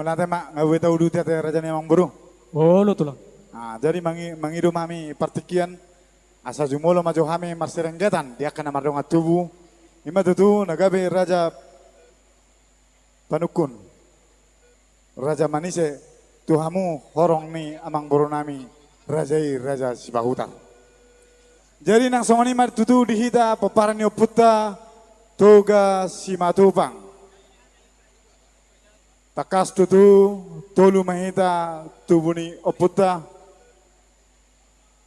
mulate mak ngawe tau duti ate raja ni amang buru. Oh, lo tulang. Jadi mangidu mami partikian asa jumolo majo hami marsirenggetan dia kana mardonga tubu. Ima tutu nagabe raja panukun. Raja manise tuhamu horong ni amang buru nami raja Sibahutan. Jadi nang songoni mar tutu dihita peparanyo putta toga simatupang. Takas tutu tolu mahita tubuni oputta.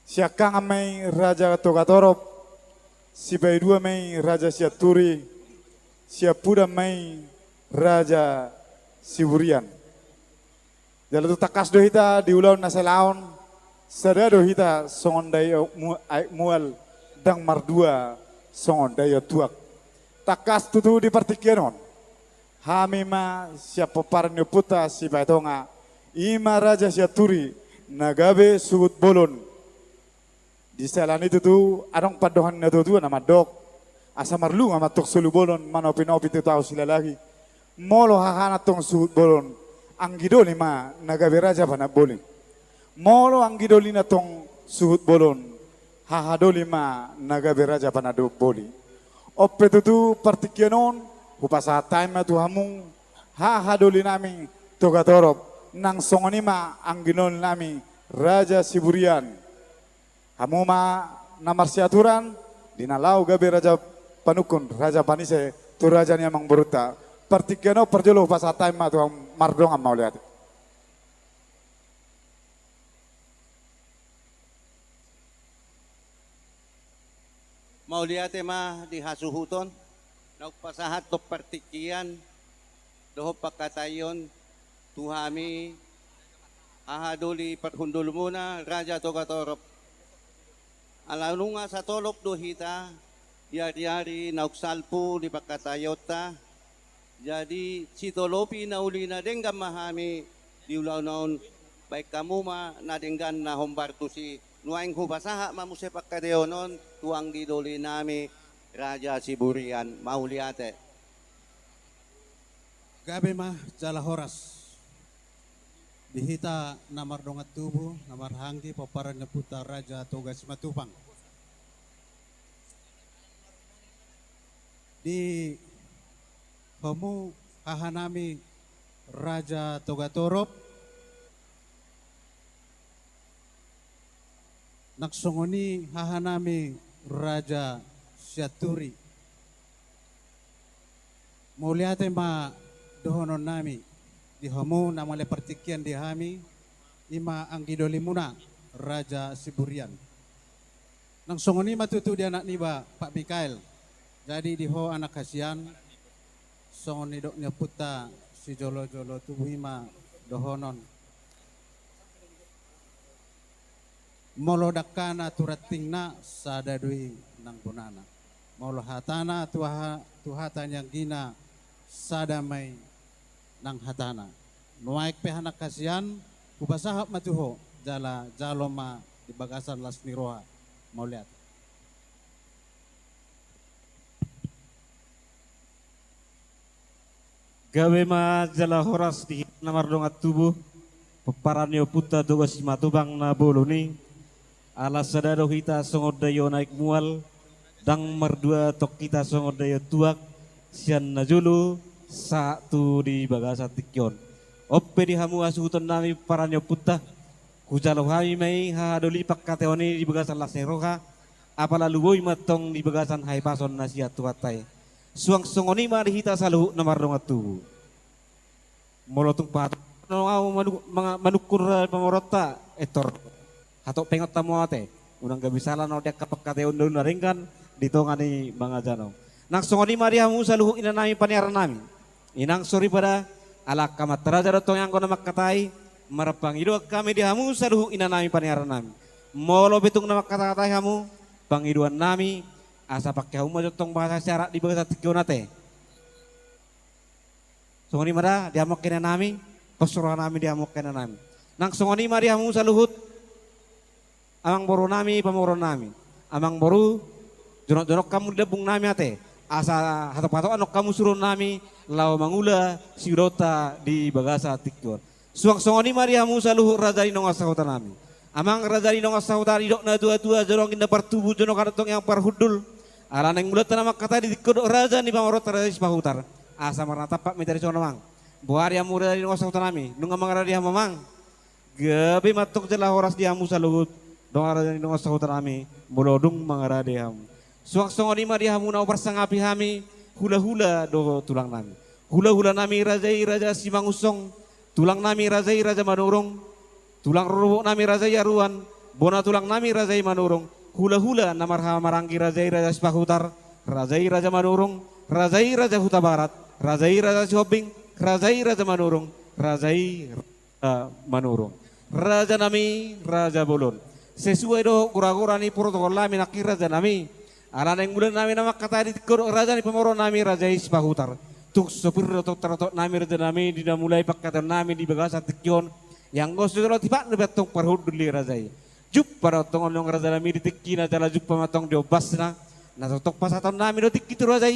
Siakang amai raja toga torop. Sibai dua mai raja siaturi. Siapuda mai raja Siburian. Jadi tu takas dohita diulau naselaon. Sadado hita songon dayo mual dang mardua songon dayo tuak. Takas tutu di partikianon. Hamima siapa parnyo puta si baitonga. Ima raja siaturi nagabe sugut bolon. Di selan itu tu adong padohan na tu nama dok. Asa marlu ngama tok sulu bolon manopi tu tahu sila lagi. Molo hahana tong sugut bolon. Anggido lima nagabe raja bana boleh. Molo ang gidoli na tong suhut bolon, hahadoli ma nagabe raja panado boli. Oppe tutu partikianon, hupasa time tu hamung, hahadoli nami toga torop, nang songoni ma ang ginon nami raja Siburian. Hamu ma namar siaturan, dinalau gabe raja panukun, raja panise, tu raja ni amang beruta. Partikiano perjolo hupasa time ma tu mardongan mau lihat. Mau lihat mah di hasuhuton, nagpasahat to partikian, doho pakatayon, tuhami, ahaduli perhundul muna, raja togatorop. Alalunga sa tolok dohita, yari-yari nauksalpu di pakatayota, jadi si tolopi na uli na denggam mahami, diulaw naon, baik kamu ma na denggan na hombartu si nuaing hubasaha mamuse pagkadeonon tuang didoli nami Raja Siburian mauliate. Gabi mah jala horas. Dihita namar dongat tubuh, namar hanggi paparan putar Raja Toga Simatupang. Di homu hahanami Raja Toga Torop. Naksongoni hahanami Raja Siaturi. Muliate ma dohonon nami di homo namale partikian di hami ima ang gidoli muna Raja Siburian. Naksongoni matutu di anak niba Pak Mikael. Jadi di ho anak kasihan songoni doknya puta si jolo-jolo tubuhima dohonon. Molo dakana turatingna sadadui nang bonana. Molo hatana tuhatan yang gina sadamai nang hatana. Nuaik pehanak kasihan ubasahap matuho jala jaloma di bagasan lasniroha. Mau lihat. Gawe ma jala horas di namar dongat tubuh. Peparanyo puta doga simatubang na boloni. Alas sadado kita songodayo naik mual dang merdua tok kita songodayo tuak sian najulu satu di bagasa tikyon oppe di hamu asuhuton nami paranyo putta kujalo hami mai hadoli pakkateoni di bagasan lasneroha apala luboy matong di bagasan haipason nasiat tuatai suang songoni ma dihita salu namar dongatu molotung pat manukur pamorota etor atau pengot tamu ate, unang gabisalan o dek kapak kate undul naringkan dito nga ni mga jano. Nang songoni Maria Musa luhuk ina nami paniaran nami. Inang sorry pada ala kamataraja datong yang ko na makatay marapang ido kami di hamu sa luhuk ina nami paniaran nami. Molo bitung na makatay hamu pangiduan nami asa pakai hamu datong bahasa syarat di bahasa tikyo nate. Songoni Maria di hamok kena nami, pasuruhan nami di hamok kena nami. Nang songoni Maria Musa luhut amang boru nami pamoron nami amang boru jonok-jonok kamu debung nami ate asa hato-hato anok kamu suruh nami lau mangula sirota di bagasa tikor. Suang songoni Maria Musa luhur raja di nong asahutan nami. Amang raja di nong asahutan idok na tua-tua jorong inda partubu jono karatong yang parhudul. Alan yang mulut tanam kata di tikor raja di pamorot raja di pahutar. Asa marna tapak mitari sono mang. Buar yang muda di nong asahutan nami. Nunga mang raja mamang. Gabi matok jelah horas dia Musa luhut. Dong raja di nong asahutan nami. Molodung mangara dia. Suang songoni Maria Musa bersangapi hami. Hula-hula do tulang nami. Hula-hula nami raja si mangusong. Tulang nami raja manurung. Tulang rubuk nami raja ruan. Bona tulang nami raja manurung. Hula-hula namarha maranggi raja si pahutar. Raja manurung. Raja huta barat. Raja si hobing. Raja manurung. Raja manurung. Raja nami raja bolon. Sesuai do kura-kura ni protokol nami nakir raja nami. Alan yang bulan nami nama kata di raja ni pemoro nami raja ispahutar. Tuk sopir rotok nami raja nami dina mulai pakatan nami di bagasa tikyon yang gosu kalau tiba lebih tong parhuduli raja. Jup para tong olong raja nami di tikina jala jup pamatong diobasna. Na totok pasaton nami do tikitu raja.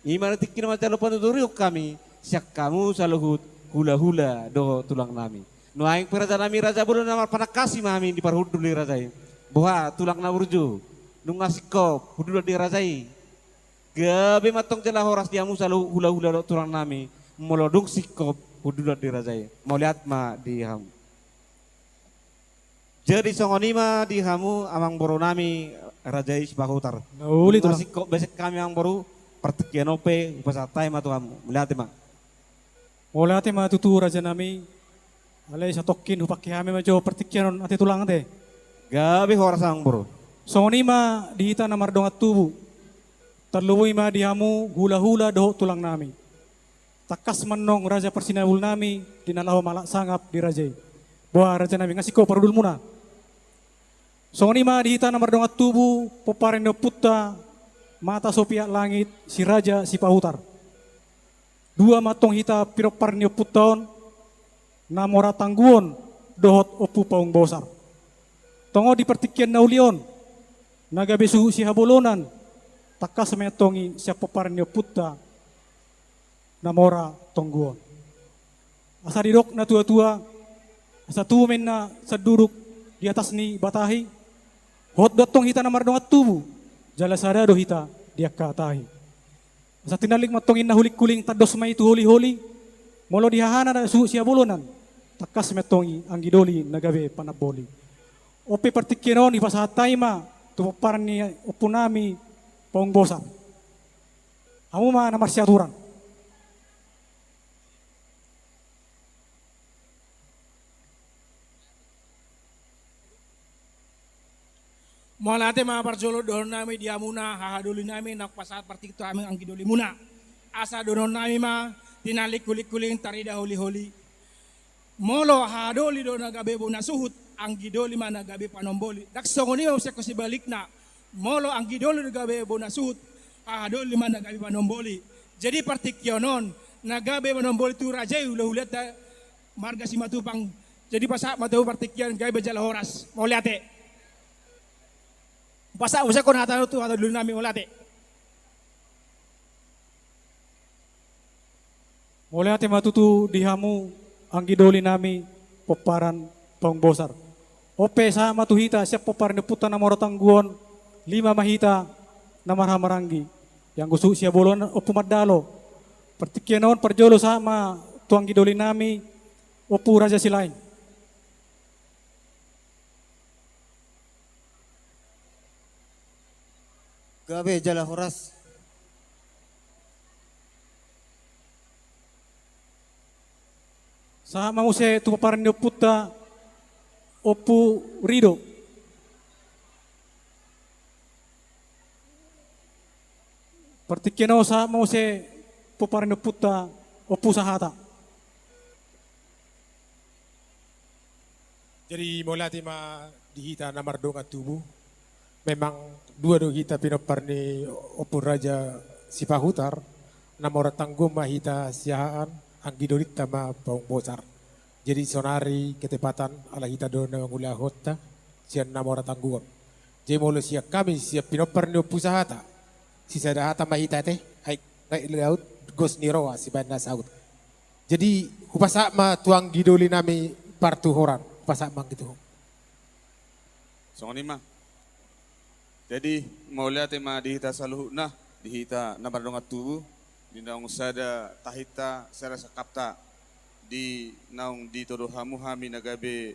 Imana tikina macam lupa nuturiuk kami. Siak kamu saluhut hula-hula do tulang nami. No aing raja nami raja bulan nama panakasi mami di parhuduli raja. Boha tulang naurju. Nunga sikop, hudula dirajai. Gabi matong jelah horas dia Musa hula-hula turang nami. Molodung sikop, hudula dirajai. Mau lihat ma di ham. Jadi songonima di hamu amang boru nami rajai sipahutar. Nauli tulang. Sikop besek kami yang baru pertikian ope upasatai ma tuamu. Melihat ma. Mau lihat ma tutu raja nami. Alay sa tokin hupaki hami majo pertikian ati tulang ate. Gabi horas ang baru. Songonima dihita na mardongat tubu. Terluwi ma dihamu hula-hula doho tulang nami. Takas menong raja persinabul nami dinalaho malak sangap di rajai. Boha raja nami ngasiko parudul muna. Songonima dihita na mardongat tubu poparendo putta mata sopia langit si raja si pahutar. Dua matong hita piroparnio puttaon namora tangguon dohot opu paung bosar. Tongo di pertikian naulion. Nagabe suhu si habolonan, takas metongi siapa parnio putta namora tongguon. Asa didok na tua-tua, asa tumen na saduruk di atas ni batahi, hot datong hita na mardongat tubu, jala sadado hita dia katahi. Asa tinalik matongin na hulik kuling tados may itu holi-holi, molo dihahana na suhu si habolonan, takas metongi ang gidoli nagabe panaboli. Ope partikinon ipasahatay ma, tupaparan ni upunami paung bosan. Amo ma na marsyaturan. Malate mga parjolo doon namin di amuna hahaduli namin nakpasat partik to aming ang giduli muna. Asa doon namin ma tinalik kulik-kuling tarida holi-holi. Molo hahaduli doon nagabi na suhut ang gidoli man nagabi panomboli. Daksongoni mo siya ko si balik na. Molo ang gidoli nagabi na suhut hahaduli man nagabi panomboli. Jadi partikyonon nagabi panomboli tu raja ulah-ulat marga si matupang. Jadi pasak matu partikyon gabi bajala horas. Mau lihat Basa usah kon hata tu hata dulu nami ulate. Mulai ate matutu dihamu ang gidoli nami poparan paung bosar. Ope sa matuhita siya poparan puta na morotangguon 5 mahita na marhamaranggi. Yang gusto siya bolon o pumadalo. Pertikyanon perjolo sama tuang gidoli nami opu raja silain. Gabe jala horas. Sa mause tupaparan ni puta opu rido. Pertikeno sa mause puparan ni puta opu sahata. Jadi mula ma dihita na mardong at tubuh. Memang dua do kita pinoparni opur raja sipahutar namora tanggum mahita siahaan ang gidolita ma paung bosar. Jadi sonari ketepatan ala hita do na ngula hota siya namora tangguon. Jadi molo siya kami siya pinoparni opusahata. Si sadahata mahita teh naik laut gos niroa si banda saut. Jadi hupasak ma tuang gidoli nami partu horan, hupasak ma gitu. Songoni mah. Jadi mau lihat tema dihita saluhna, dihita nabar dongat tubuh, di naung sada tahita serasa kapta, di naung di todo hamu hami nagabe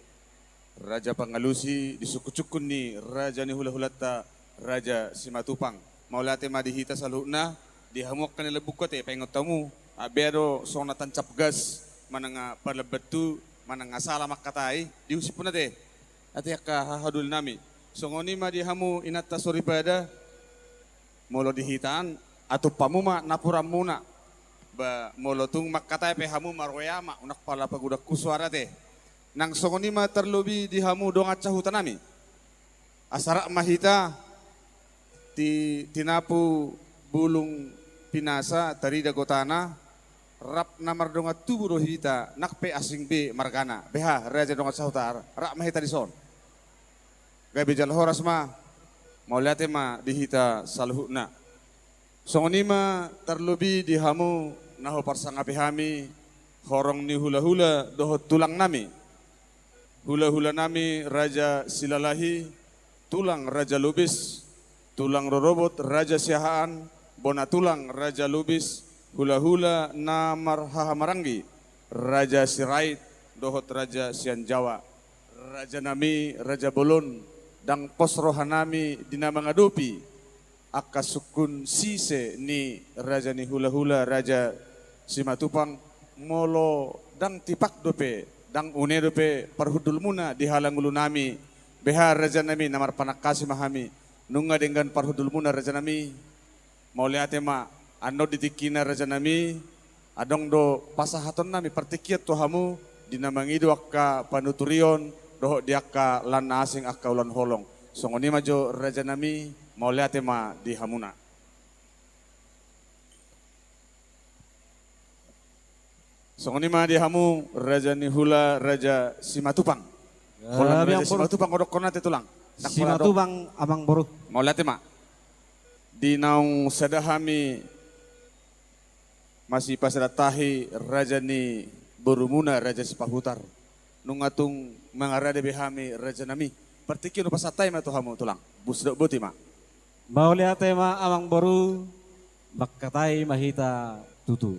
Raja Pangalusi, di suku-cukun ni Raja ni hula-hulata, Raja Simatupang. Mau lihat tema dihita saluhna, dihamuk kan lebuk kote, pengot tamu, abero sona tancap gas, mananga parlebetu, mananga salah makatai, diusip pun nate. Ati akka hahadul nami. Songoni ma dihamu inatta soribada molo dihitaan atau pamuma napura muna ba molo tung makkatai pe hamu marwayama unak pala pagudak kuswara te nang songoni ma terlobi dihamu dong aca hutanami asara mahita tinapu bulung pinasa tari dagotana rap namar dongat tubuh rohita nakpe asing be margana beha raja dongat sahutar rak mahita dison gabi jal horas ma mau lihat ma dihita saluhna songoni ma terlobi dihamu naho parsangapi hami horong ni hula-hula dohot tulang nami hula-hula nami Raja Silalahi tulang Raja Lubis tulang rorobot Raja Siahaan bona tulang Raja Lubis hula-hula namar hahamarangi Raja Sirait dohot Raja Sian Jawa Raja nami Raja Bolon dang pos rohanami dina mangadopi akka sukun sise ni Raja ni hula-hula Raja Simatupang molo dang tipak dope dang une dope parhudul muna dihalang ulu nami beha Raja nami namar panakasi mahami nunga dengan parhudul muna Raja nami mau lihat ma ano ditikina Raja nami adong do pasahaton nami partikiat tohamu dina mangidu akka panuturion doho diakka lan asing akka ulan holong songoni majo Raja nami mau lihat ma di hamuna songoni ma di hamu Raja ni hula Raja Simatupang holang Raja Simatupang odok konate tulang Simatupang amang boru mau lihat ma di naung sadahami masih pasadatahi Raja ni Borumuna Raja Sipahutar nungatung mangarade behami Raja nami partikin pasatai ma tu hamu tulang busdok buti ma mau lihat tema amang boru makkatai mahita tutu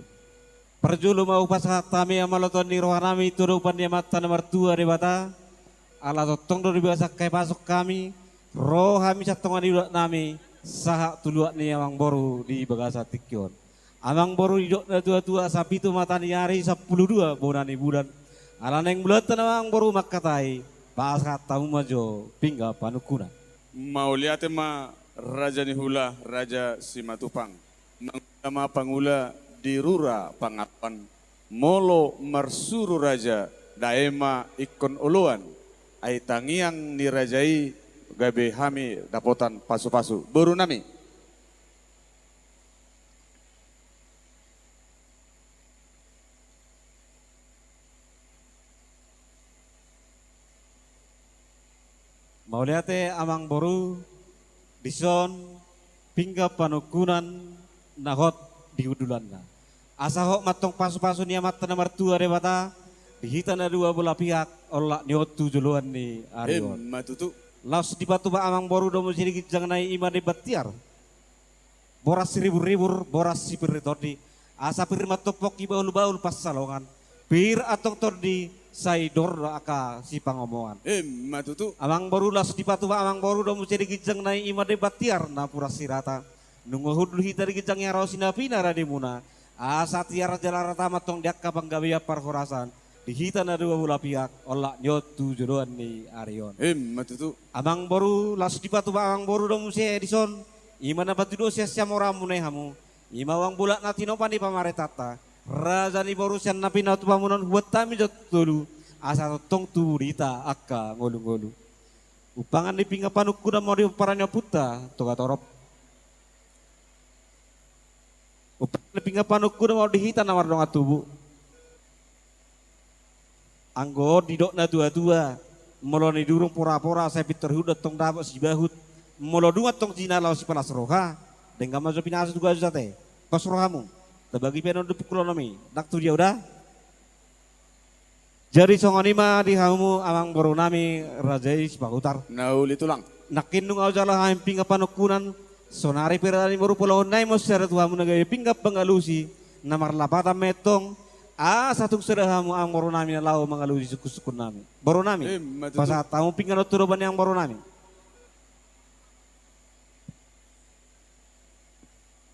perjulu mau pasatami amaloton ni rohanami turupan dia mata nomor 2 di bata ala totong do biasa kai pasuk kami rohami satongan di nami saha tuluak ni amang boru di bagasa tikyon amang boru idok na tua-tua sapi tu mata ni hari 12 bonani bulan ala neng bulat amang boru makkatai pasat tamu majo pingga panukuna mau lihat ma Raja ni hula Raja Simatupang nama pangula di rura pangapan molo marsuru Raja daema ikon uluan ai tangiang ni rajai gabe hami dapotan pasu-pasu baru nami mau lihat amang boru dison pingga panukunan nahot diudulan na asa hok matong pasu-pasu ni amat nomor 2 rebata dihita na 2 bola pihak olak niot tujuluan ni Arion matutu laus di batu ba amang boru domo sini jangan naik ima de batiar boras ribur-ribur boras sipir tordi asa pir matopok baul-baul pas salongan pir atong tordi saidor aka si pangomongan matutu amang boru las di batu ba amang boru domo sini jangan naik ima de batiar na pura sirata nunggu hudul hita di kijang ya rosina pina radimuna asa tiara jalarata matong diakka panggabia parhorasan dihita na 2 bola pihak olak nyot tujuluan ni Arion matutu amang boru las di batu ba amang boru domo se edison ima na batu do sia moram munai hamu ima wang bulak natino pani pamaretata Raja ni boru sian napi na tu pamunon buat tami jot dulu asa tong tu dita akka ngolu-ngolu upangan di pinga panuk kuda mau di paranya puta toga torop upangan di pinga panuk kuda mau dihita nawar dong atubu anggo didok na dua-dua molo ni durung pora-pora saya pitor hudat tong dapat si bahut molo dungat tong cina lau si palas roha dengan mazo pinasu juga jate pasrohamu tabagi penon du pukulonomi nak tu dia udah jadi songonima di hamu amang boru nami rajai sipahutar Nauli tulang. nakindung au jala haim pinggap panukunan sonari perani boru pulau nai mo seret hamu nagai pinggap bangalusi namar lapata metong satu serahamu ang boru nami na lau mangalusi suku-suku nami boru nami pasat tamu pinggan turuban yang boru nami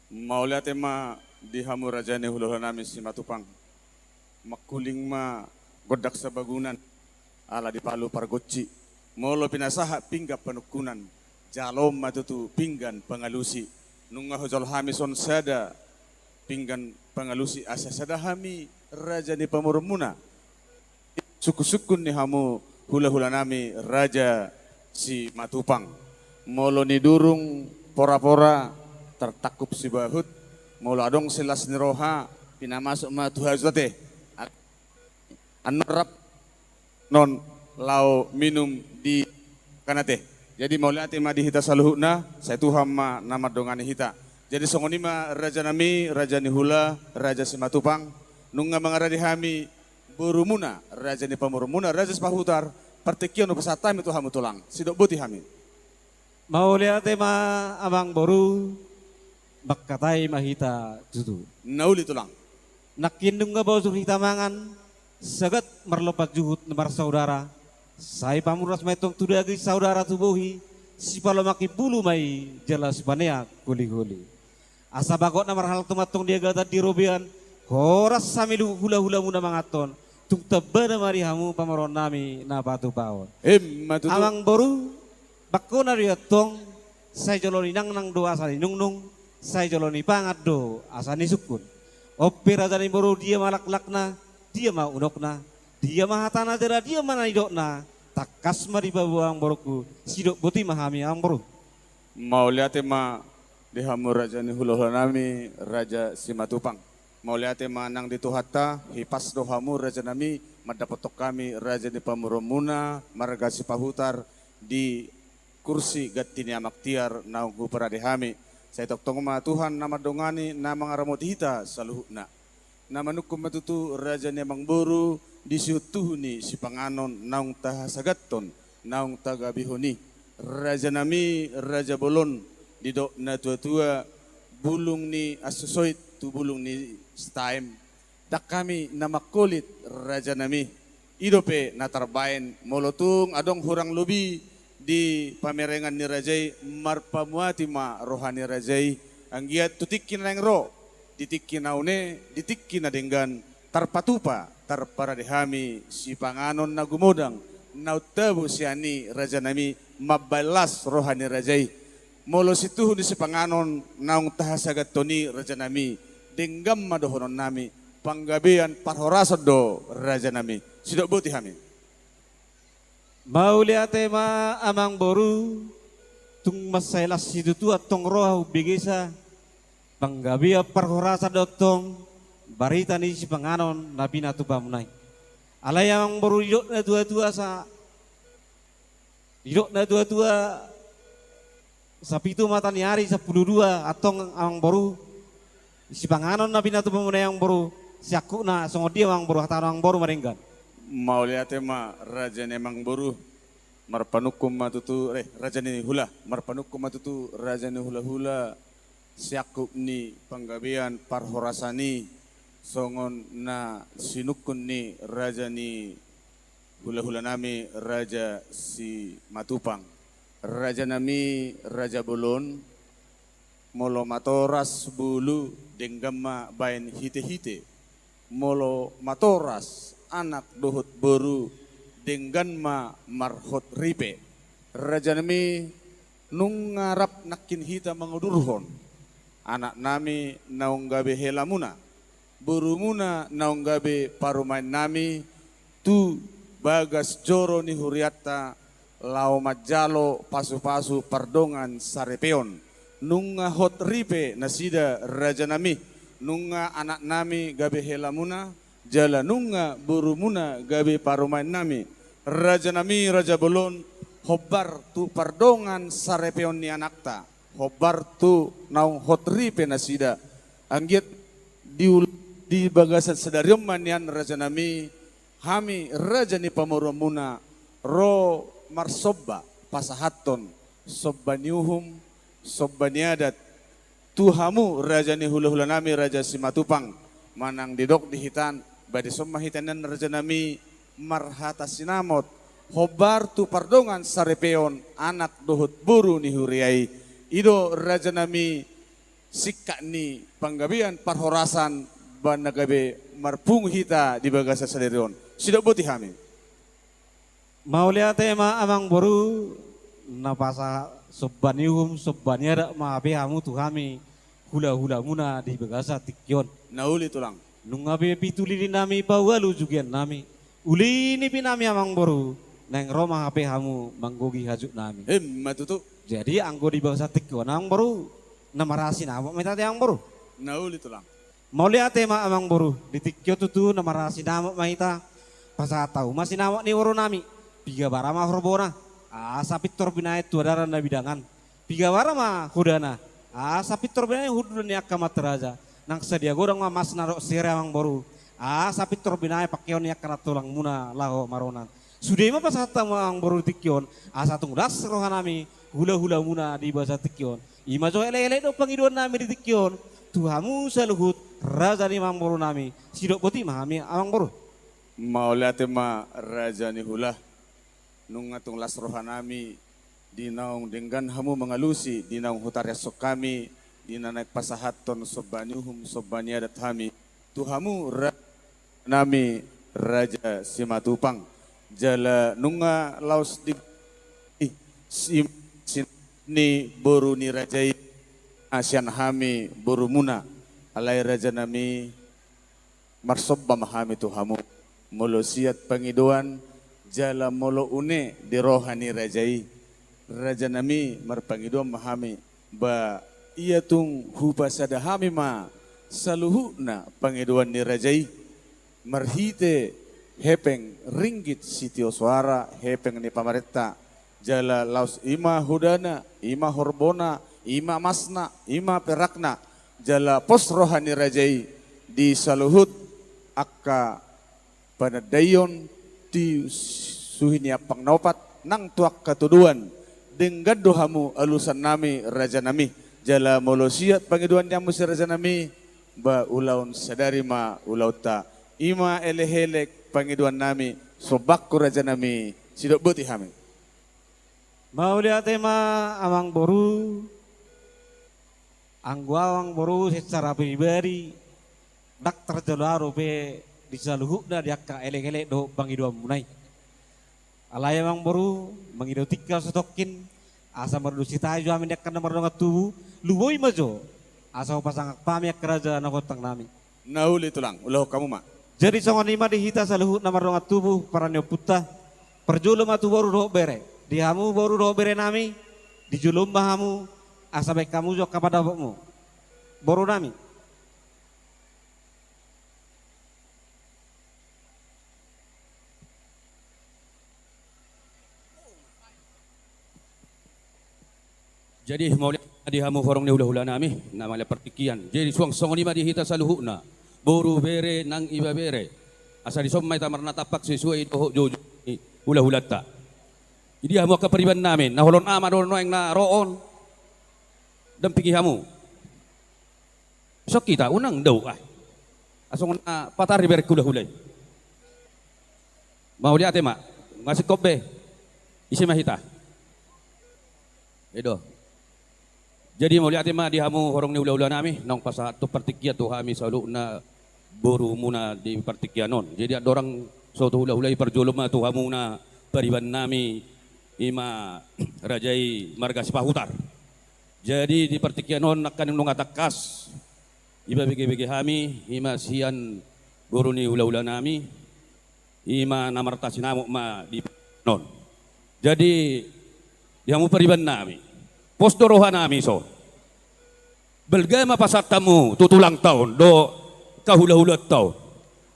Mau lihat ma di hamu rajane huluhan nami si Matupang. Makuling ma godak sabagunan ala di palu pargoci. Molo pinasaha pinggap panukunan. Jalom matutu pinggan pangalusi. Nunga hojol hamison sada pinggan pangalusi asa sada hami rajane pamurmuna. Suku-sukun ni hamu hula-hula nami raja si Matupang. Molo ni durung pora-pora tertakup si bahut mula dong silas niroha pinamasuk ma tuhazate anrap non lau minum di kanate jadi maula ati ma dihita saluhuna saya tuham ma nama dongani hita jadi songoni ma raja nami raja nihula raja si Matupang nunga mangaradi hami burumuna raja ni pamurumuna raja sepahutar pertikian upasatami tu hamu tulang sidok buti hami mau lihat tema abang boru bakkatai mahita tutu nauli tulang nakindung nga bawa hita mangan sagat merlopat juhut nemar saudara sai pamuras metong tudagi saudara tubuhi si palomaki bulu mai jala si panea guli-guli asa bakot namar hal tumatong dia gata di robian horas samilu hula-hula muna mangaton tung tebana mari hamu pamaron nami na batu baon matutu amang boru bakko na tong sai joloni nang doa sali nung saya joloni pangat do asani sukun opera dari boru dia malak-lakna dia ma unokna dia ma hatana dera dia mana idokna takas mari babuang boruku sidok buti mahami ang boru mau lihat ma di hamu raja ni huluhan nami raja si Matupang mau lihat ma nang dituhatta hipas do hamu raja nami madapotok kami raja ni pamurumuna marga si pahutar di kursi gatini amaktiar naung huparade hami saya toktong ma Tuhan nama dongani nama ngaramot hita saluhna nama nukum matutu raja ni amang boru disiutuhuni si panganon naung tahasagaton naung tagabihoni raja nami raja bolon didok na tua-tua bulung ni asusoit tu bulung ni staim dak kami nama kulit raja nami idope natarbain molotung adong hurang lubi di pamerengan ni rajai marpamuati ma rohani rajai anggiat tutikin lang ro ditikin naune ditikin na denggan tarpatupa tarpara dehami si panganon na gumodang nautabu siani raja nami mabalas rohani rajai molo situhun di si panganon naung tahasagat toni raja nami denggam madohonon nami panggabian parhorasad do raja nami sidok buti hami mau lihat tema amang boru tung masailas sidutu atong roh bigisa panggabia parhorasa dotong barita ni si panganon nabi natu pamunai alay amang boru idok na tua-tua sa pitu mata ni hari 12 atong amang boru si panganon nabi natu pamunai ang boru siaku na songodia amang boru hatarang boru maringgan mau lihat ma raja nemang boru marpanukum matutu raja ni hula marpanukum matutu raja ni hula-hula siakup ni panggabian parhorasani songon na sinukun ni raja ni hula-hula nami raja si Matupang raja nami raja bolon molo matoras bulu denggama bain hite-hite molo matoras anak dohut boru dengan ma marhot ripe raja nami nung ngarap nakin hita mangudurhon anak nami naung gabe helamuna boru muna naung gabe parumain nami tu bagas joro ni huriata lau majalo pasu-pasu pardongan sarepeon nunga hot ripe nasida raja nami nunga anak nami gabe helamuna jala nunga burumuna gabe parumain nami raja nami raja bolon hobar tu pardongan sarepeon ni anakta hobar tu naung hot ripe nasida Anggit di bagasan sedarium manian raja nami hami raja ni pamurumuna ro marsobba pasahaton sobbaniuhum sobbaniadat tuhamu raja ni hula-hula nami raja Simatupang manang didok dihitan badi somma hitanan raja nami marhata sinamot hobar tu pardongan sarepeon anak dohut buru ni huriai ido raja nami sikka ni panggabian parhorasan banagabe marpung hita di bagasa saderion sido buti hami mau lihat tema amang boru napasa sobbaniuhum sobbaniada ma behamu tu kami hula-hula muna di bagasa tikyon nauli tulang nungabe pituli nami bawalu jugian nami uli ni pinami amang boru neng Roma HP hamu manggogi hajuk nami. Matutu. Jadi anggo di bawah satik ko nang baru namarasi nama minta yang baru. Nauli tulang. Mau lihat tema amang baru di tikyo tutu namarasi nama mahita pas tahu masih nama ni waro nami piga barama horbona asa pitor binai tuadara na bidangan piga barama hudana asa pitor binai hudun yak kamateraja nang sedia gorang ma mas narok sere amang baru asa pitor binai pakaion yak kana tulang muna laho maronan sudah ma pas amang baru tikyon asa tungdas rohanami hula-hula muna di bahasa tikyon ima jo ele-ele do pangiduan nami di tikyon tuhamu saluhut raja ni amang baru nami sidok poti mahami amang baru mau lihat ma raja ni hula nung atung las rohanami di naung dengan hamu mengalusi di naung hutar esok kami di naik pasahaton sobaniuhum sobaniadat hami tuhamu nami raja Simatupang jala nunga laos di ni boru ni rajai asian hami boru muna alai raja nami marsobba mahami tuhamu molo siat pangiduan jala molo une di rohani rajai raja nami marpangiduan mahami ba iya tung hupa sadahami ma saluhuna pangiduan ni rajai marhite hepeng ringgit sitio suara hepeng ni pamaretta jala laus ima hudana ima horbona ima masna ima perakna jala pos rohani rajai di saluhut akka panadayon ti suhinia pangnopat nang tuak katuduan dengan dohamu alusan nami raja nami jala molosiat pangiduan jamu si raja nami ba ulaun sadari ma ulauta ima elehelek pangiduan nami sobakku raja nami sidok buti hami mau lihat tema amang boru angguawang boru secara pribadi dak terjelaru pe disaluhukna diakka elek-elek do pangiduan munai alay amang boru mengidotika sotokin asa merdusi tayo amin yak kana mardonga tubuh luboy majo asa pasangak pamiak kerajaan nakotang nami nauli tulang ulah kamu ma jadi songon lima dihita saluhut na mardonga tubuh para putah perjulum atu boru do bere dihamu boru do bere nami dijulum bahamu asa baik kamu jo kepada bokmu boru nami jadi mau lihat di hamu horong ni hula-hula nami namanya pertikian jadi suang songon lima dihita saluhutna boru bere nang iba bere asa di sommai tamar natapak sesuai dohok jojo hula-hula ta jadi hamu kaperiban namin naholon ama don noeng na roon dan pikir hamu sok kita unang daw asong na patar bere hula-hula mau lihat ema masih kobe isi mahita edo jadi mau lihat ma di hamu horong ni ula-ula nami nong pasat tu pertikia tu hami selalu na boru muna di pertikianon. Jadi ada orang suatu ula-ula perjulum tu hamu na pariban nami ima rajai marga Sipahutar. Jadi di pertikianon akan nung atakas iba bege-bege hami ima sian boru ni ula-ula nami ima namarta sinamu ma di non. Jadi di hamu pariban nami postorohan nami so. Belgama pasat tamu tutulang tahun do kahula-hula tahun.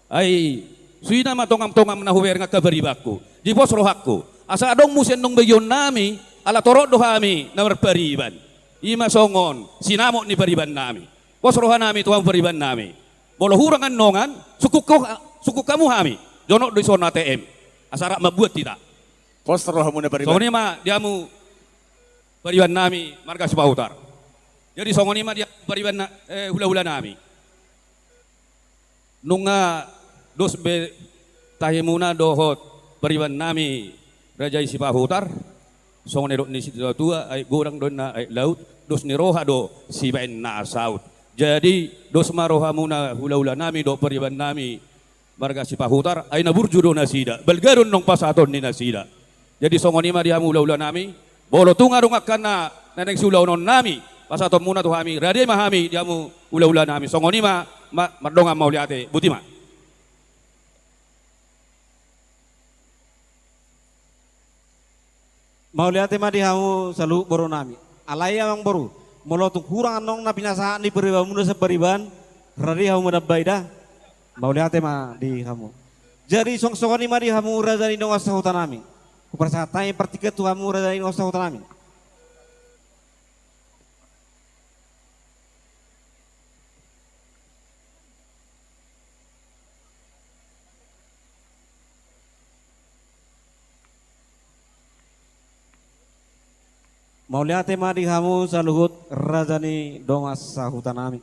Ay suina matongam-tongam na huwer nga kabaribaku. Di pos rohakku. Asa adong musen nung bayon nami ala torok do hami na marpariban. Ima songon sinamok ni pariban nami. pos roha nami tuang periban nami. Bolo hurangan nongan, suku kamu hami. Jono di zona TM. Asara mabuat tidak. Pos roh muna Songoni pariban. ma diamu periban nami marga Sipahutar. Jadi songoni ma dia periban hula-hula nami. Nunga dos be tahimuna dohot periban nami Raja Sipahutar. Songoni do ni tua ay gorang do na ay laut dos ni roha do sibain na saut. Jadi dos maroha muna hula-hula nami do periban nami marga Sipahutar ay naburju do nasida. Balgaron nong pasaton ni nasida. Jadi songoni ma dihamu hula-hula nami. Bolo tunga rungakkan na neneng sulaw non nami. Pasaton muna tu hami. Radai mahami dihamu hula-hula nami. Songoni ma mardonga mauliate. Buti ma. Mauliate ma dihamu salu boru nami. Alaya mang boru. Molotung kurang anong na pinasahan ni periban muna sa periban. Radi hamu madabayda. Mauliate ma dihamu. Jadi song-songoni ma dihamu raja ni nong asa hutan nami. Kupersatai pertiket tu hamu raja ni nong asa hutan nami. Mauliate ma dihamu saluhut rajani dongas sahutanami.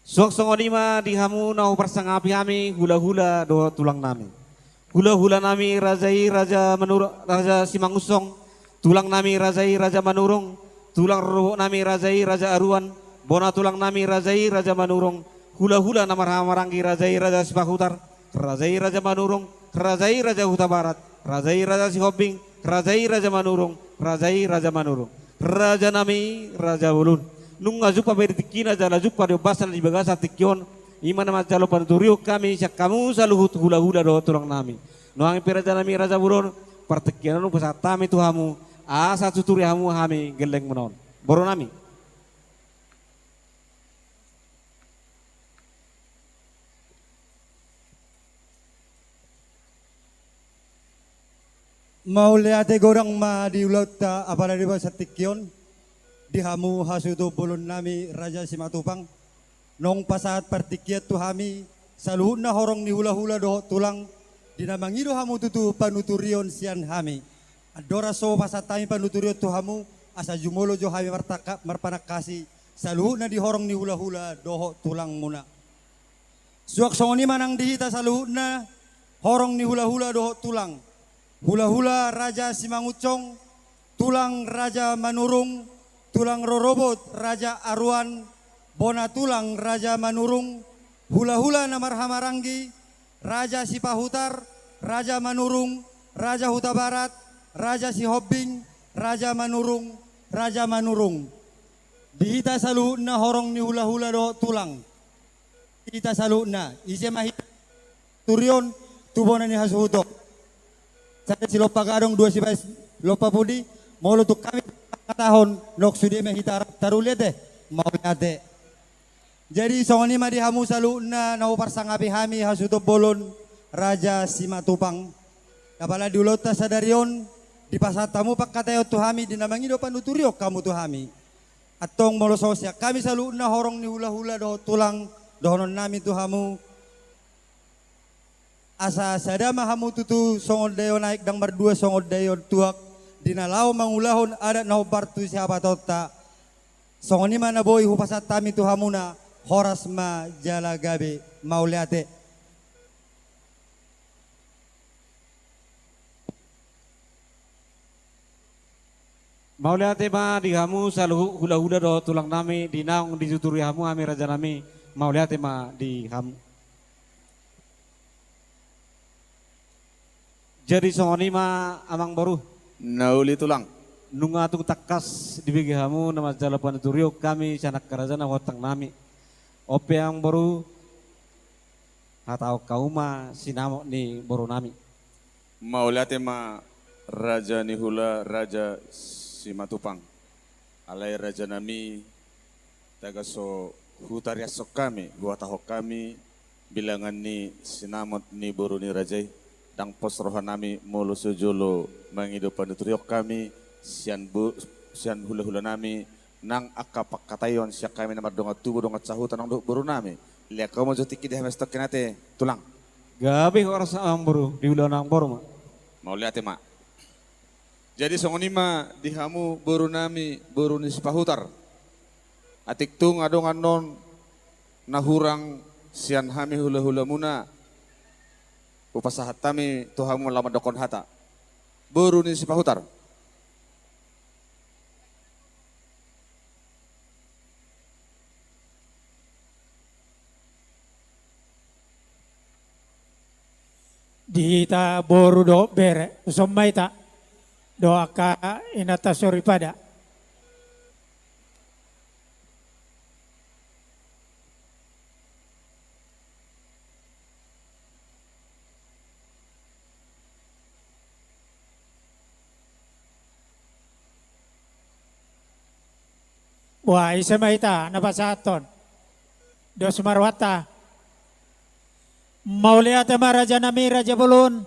Sok songoni ma dihamu nau persangapi hami hula-hula do tulang nami. Hula-hula nami rajai raja menurung raja Simangusong, tulang nami rajai raja Manurung, tulang rohok nami rajai raja Aruan, bona tulang nami rajai raja Manurung, hula-hula nama marangi rajai raja Sipahutar, rajai raja Manurung, rajai raja Huta Barat, rajai raja Sihobing, rajai raja Manurung, rajai raja Manurung, raja nami raja Ulun. Nung ajupa bertikina jala jupa di basan di bagasa tikion iman nama jalo panturio kami sak kamu saluhut hula-hula do tulang nami. Nuang piraja nami raja Ulun pertikian nu pesatami tuhamu asa tuturi hamu hami geleng menon. Boro nami. Mauliate gorang ma di ulat apala di basa tikyon dihamu hasudo bulon nami Raja Simatupang nong pasaat partikyat tu hami saluhun na horong ni hula-hula do tulang dinamangido hamu tutu panuturion sian hami adora so pasatami panuturion tu hamu asa jumolo jo hami marpanakasi saluhun na di horong ni hula-hula doho tulang muna suak songoni manang dihita saluhun na horong ni hula-hula doho tulang hula-hula Raja Simangucong, tulang Raja Manurung, tulang Rorobot Raja Aruan, bona tulang Raja Manurung, hula-hula Namar Hamarangi, Raja Sipahutar, Raja Manurung, Raja Huta Barat, Raja Sihobing, Raja Manurung, Raja Manurung. Dihita salu na horong ni hula-hula do tulang. Dihita salu na, isi mahita turion, tubona ni hasuhutok. Saya si lopa kadong dua si bais lopa pudi mau lutuk kami tahun nok sudi mehita taruliat deh mau lihat deh. Jadi songoni madi hamu salu na nau parsangapi hami hasuto bolon Raja Simatupang. Kapala diulota sadarion di pasat tamu pak katayo tu hami dinamangi do panuturiok kamu tu hami. Atong molososya kami salu na horong ni hula-hula do tulang dohonon nami tu hamu. Asa sada mahamu tutu songod dayo naik dang berdua songod dayo tuak dinalaw mangulahon ada naho bartu siapa tota songoni mana boy hupasat tami tu hamuna horas ma jala gabe mauliate. Mauliate ma di hamu saluhu hula-hula do tulang nami di naong di juturi hamu hami raja nami mauliate ma di hamu. Jadi songoni ma amang baru Nauli tulang. nunga tu takas di bagi hamu nama jala panturio kami sanak kerajaan hotang nami. Ope yang baru atau kauma sinamo ni baru nami. Maulate ma Raja Nihula Raja Simatupang. Alay Raja nami taga so hutaria sok kami, huatahok kami bilangan ni sinamot ni buru ni Rajai. Dang pos rohan nami mulu sujolo mangido panuturiok kami sian hula-hula nami nang akapakatayon siya kami na mardongat tubo dongat sahutan ng buru nami. Liya kau mo jotiki di hames kinate tulang. Gabi oras ang buru di ulah nang boro ma. Mau lihat ma. Jadi songonima dihamu buru nami buru ni sipahutar. Atik tung adongan non nahurang sian hami hula-hula muna. Upasahat kami tuhamu lama dokon hata. Buru ni sipahutar. Dihita boru do bere somai ta doa ka inata sori pada wah isa maita napasaton dos marwata Maulia tema raja nami raja bolon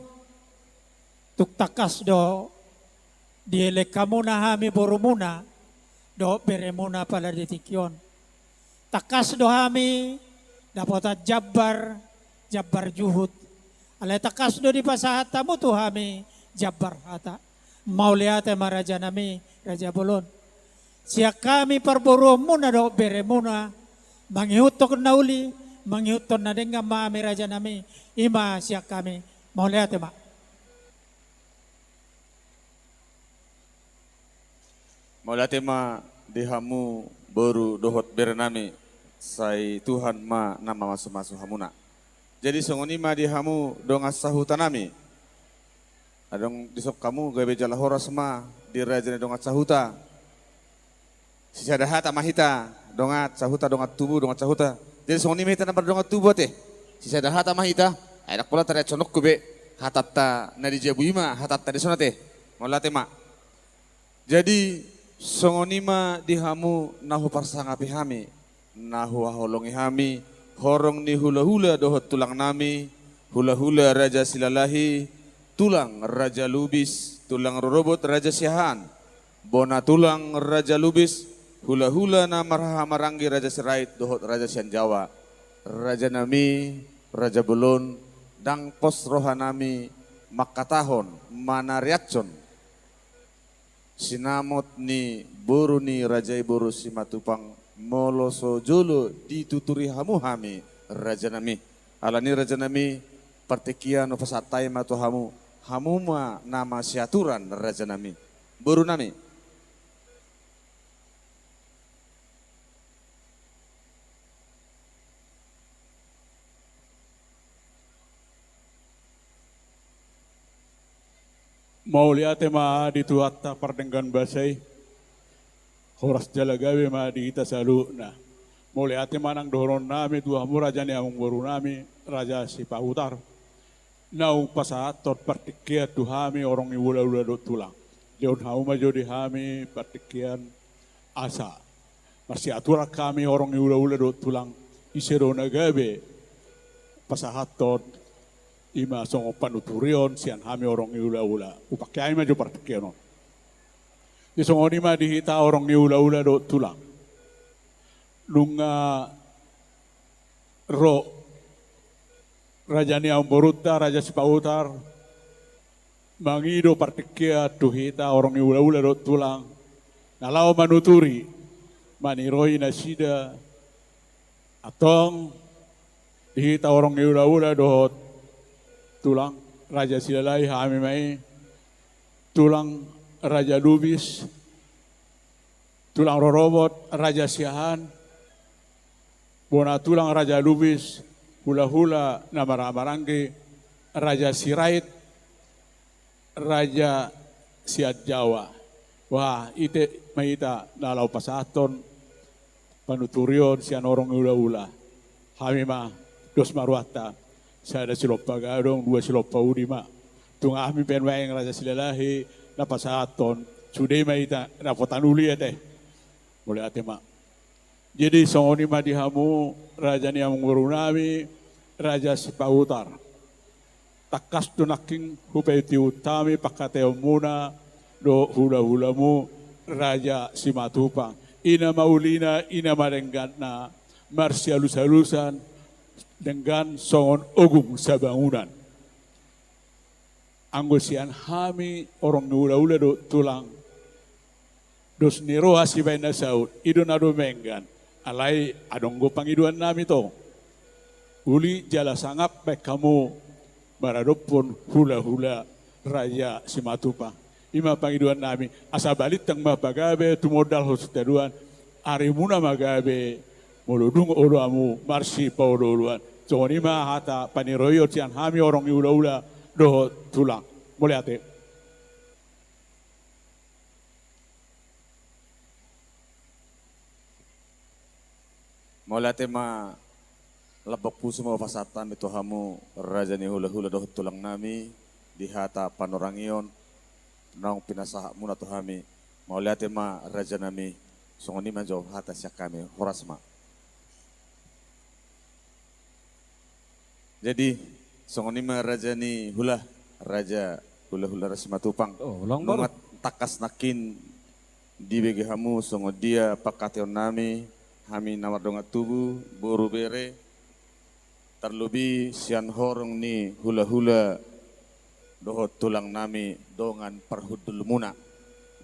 tuk takas do dielek kamu hami borumuna do beremuna pala detikyon takas do hami dapat jabbar juhud alai takas do di pasahat tamu tu hami jabbar hata maulia tema raja nami raja bolon siak kami perborumuna do beremuna mangihutok nauli manghiuton na din nga mami raja nami ima siya kami mau lihat ya mak Mau lihat ma dihamu baru dohot berenami sai Tuhan ma nama masu hamuna. Jadi songoni ma dihamu dongas sahutan nami. Adong disok kamu gawe jala horas ma di raja dongas sahuta. Sisadahat amahita dongat sahuta dongat tubuh dongat sahuta. Jadi songoni mehita na berdongat tubuh teh. Sisa dah hata mahita, anak pula tarik conok kube hatata nadi jabu ima hatata di sana teh. Molate mak. Jadi songoni ma dihamu nahu parsanga pihami, nahu holongi hami, horong ni hula-hula dohot tulang nami, hula-hula raja silalahi, tulang raja lubis, tulang rorobot raja siahan, bona tulang raja lubis, hula-hula na maranggi raja sirait dohot raja sian Jawa, raja nami, raja belon, dang pos rohanami makatahon manariatson, sinamot ni boru ni raja boru simatupang moloso jolo dituturi hamu hami raja nami, alani raja nami pertikian upasatai matu hamu ma nama siaturan raja nami, boru nami. Mau lihat ma di tuata pardenggan basai, horas jalagawe ma di kita salu na. Mau lihat ma nang doron nami tua raja ni amung boru nami raja si Pahutar. Nau pasaat tot partikian tu hami orang ni ula dot tulang. Leon hau ma jodi hami partikian asa. Masih aturan kami orang ni ula dot tulang isero nagabe pasahat tot ima songo panuturion sian hami orang ni ula upakai ma jo partikian on. Di songo ni ma dihita orang ni ula dot tulang. Lunga ro raja ni amboruta raja si Pahutar mangido partikia tuhita orang ni ula dot tulang nalau manuturi maniroi nasida atong dihita orang ni ula dot tulang raja silalai hami mai tulang raja lubis tulang rorobot raja siahan bona tulang raja lubis hula-hula namara-marangge raja sirait raja siat Jawa. Wah ite maita nalau pasaton panuturion sian orang ula-ula hami ma dos maruata saya ada silopa gadong dua silopa udima tung ahmi penwaeng raja silalahi na pasaton sudah maita na potanuli teh boleh ate ma. Jadi songoni ma dihamu raja ni amung nami raja si Pahutar. Takas tunaking hupeti utami pakateo muna do hula-hulamu raja si Matupang. ina maulina ina marenggan na marsialus-halusan dengan songon ogung sa bangunan. Anggosian hami orang nula-ula do tulang dos niroha si baina saud idon ado menggan alai adonggo pangiduan nami to uli jala sangap baik kamu maradopon hula-hula raya si Matupang ima pangiduan nami asa balit tang mapagabe tumodal hostaduan arimuna magabe molodung oroamu marsi paudoluan Songon ima hata paniroyo tian hami orang ula-ula doh tulang. Boleh ate. Mulai tema labak puso mo pasatan ito hamu raja ni hula-hula doh tulang nami di hata panorangion nang pinasaha muna to hami. Mulai tema raja nami songoni manjo hata siya kami horasma. Jadi songoni ma raja ni raja hula-hula rasi Matupang. Oh, long baru. Nungat takas nakin di bege hamu songo dia pakateon nami hami nawar dongat tubuh boru bere terlebih sian horong ni hula-hula dohot tulang nami dongan perhudul muna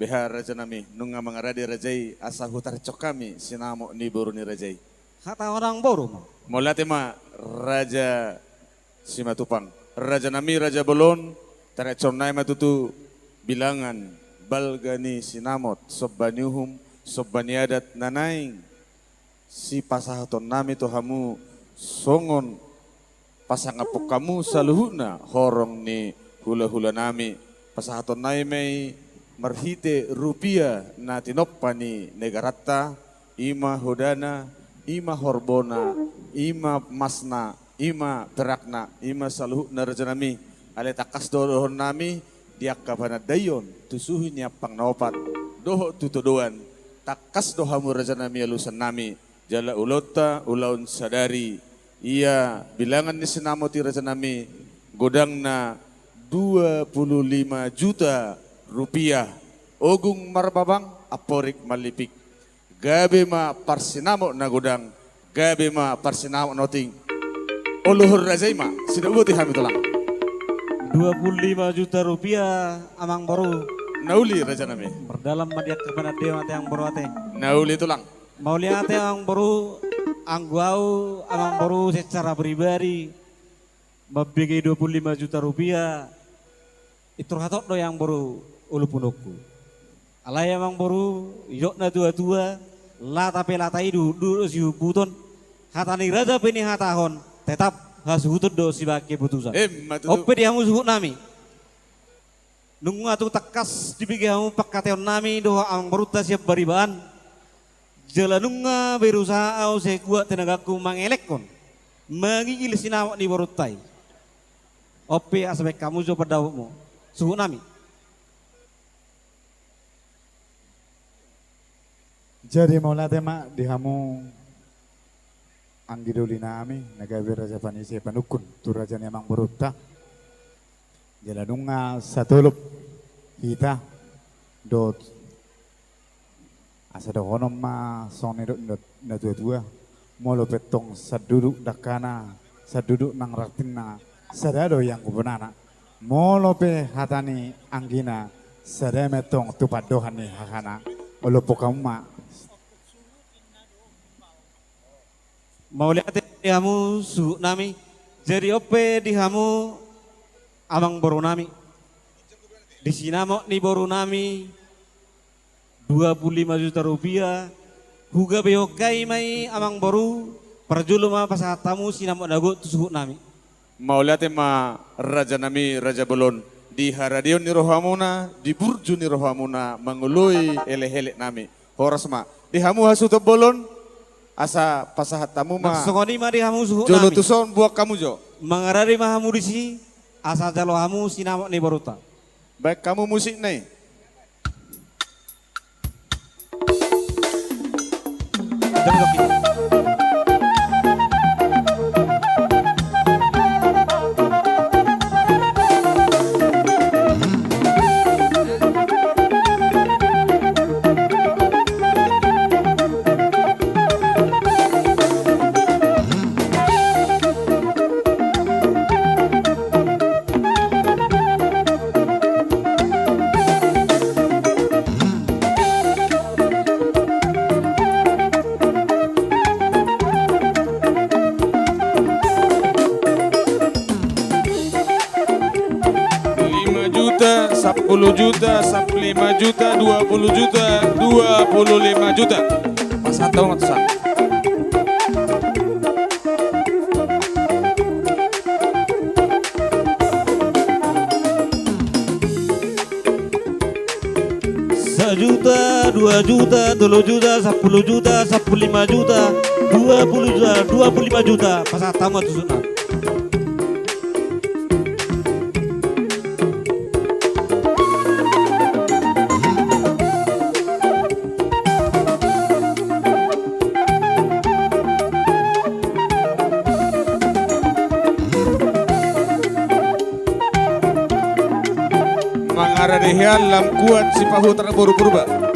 behar raja nami nunga mangaradi rajai asa hutar cok kami sinamo ni boru ni rajai Kata orang boru mo. mulai tema raja si Matupang raja nami raja bolon tarecon nai matutu bilangan balgani sinamot sobbaniuhum sobbaniadat nanaing si pasahaton nami to hamu songon pasangapok kamu saluhuna horong ni hula-hula nami pasahaton nai may marhite rupiah na tinoppa ni negarata ima hodana ima horbona ima masna ima perakna ima saluhuna raja nami ale takas dohon nami diak kabana dayon tusuhin niya pang naopat doho tutuduan takas dohamu raja nami alusan nami jala ulota ulaun sadari iya bilangan ni sinamoti raja nami godang na 25 juta rupiah ogung marbabang aporik malipik gabe ma parsinamo na godang gabe ma parsinamo noting uluhur raja ima sida ubuti hami tulang 25 juta rupiah amang baru nauli raja nami berdalam madiak kepada dewa yang baru ate nauli tulang mau lihat yang baru angguau amang baru secara pribadi mabigi 25 juta rupiah itu hatok do yang baru ulu punukku alai amang baru yok na tua-tua la tapi latai dulu si buton hatani raja pini hatahon tetap hasutut do si baki putusan. Ope dia musuh nami. Nunggu atu takas dibigi hamu pakateon nami do ang beruta siap baribaan. Jalanunga berusaha au se kuat tenagaku mangelekon. Mangigil sinawak ni barutai. Ope asbek kamu jo padawmu. Suhu nami. Jadi mau tema di hamu anggidoli nami nagabe raja panisi panukun tu raja ni amang beruta jalanunga satulup kita dot asa do honom ma sone dot na tua molo petong saduduk dakana saduduk nang ratina sadado yang kubenana molo pe hatani anggina sademetong tupat dohani hakana olo pokama mau lihat dihamu su nami jadi ope dihamu amang boru nami di sinamo ni boru nami 25 juta rupiah huga beokai mai amang boru perjuluma pasatamu sinamo dago tusuh nami mau lihat ma raja nami raja bolon di haradion ni rohamuna di burju ni rohamuna mangului ele-hele nami horasma di hamu hasuto bolon asa pasahat tamu ma songoni ma dihamu suhu jolo nami tuson buak kamu jo mangarari mahamu di sini asa jalo hamu sinamo ni boruta baik kamu musik nih juta, 15 juta, 20 juta, 25 juta. Pasat tahu nggak tuh? Juta, 2 juta, 3 juta, 10 juta, 15 juta, 20 juta, 25 juta. Pasal tamat tu sunat. Mangara dehian lam kuat si pahutar buru-buru ba.